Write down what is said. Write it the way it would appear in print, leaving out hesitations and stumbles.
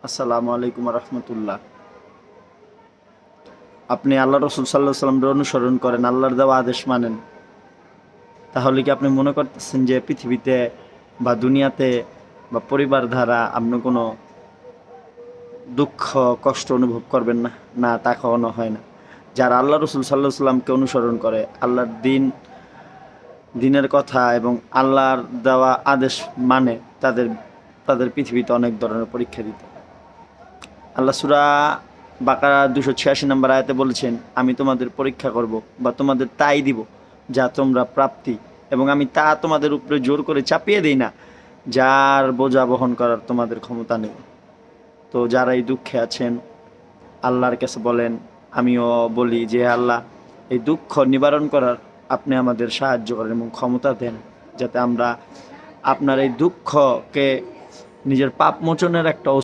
আসসালামু আলাইকুম রহমতুল্লাহ। আপনি আল্লাহ রসুল সাল্লাহ সাল্লামের অনুসরণ করেন, আল্লাহর দেওয়া আদেশ মানেন, তাহলে কি আপনি মনে করতেছেন যে পৃথিবীতে বা দুনিয়াতে বা পরিবার দ্বারা আপনি কোনো দুঃখ কষ্ট অনুভব করবেন না? না, তা কখনো হয় না। যারা আল্লাহ রসুল সাল্লাহ সাল্লামকে অনুসরণ করে, আল্লাহর দিনের কথা এবং আল্লাহর দেওয়া আদেশ মানে, তাদের তাদের পৃথিবীতে অনেক ধরনের পরীক্ষা দিতে হয়। আল্লাহ সূরা বাকারা 286 নম্বর আয়াতে বলেছেন, আমি তোমাদের পরীক্ষা করব বা তোমাদের তাই দিব যা তোমরা প্রাপ্তি, এবং আমি তা তোমাদের উপরে জোর করে চাপিয়ে দিই না, যার বোঝা বহন করার তোমাদের ক্ষমতা নেই। তো যারা এই দুঃখে আছেন, আল্লাহর কাছে বলেন, আমিও বলি যে আল্লাহ, এই দুঃখ নিবারণ করার আপনি আমাদের সাহায্য করেন এবং ক্ষমতা দেন, যাতে আমরা আপনার এই দুঃখকে নিজের পাপ মোচনের একটা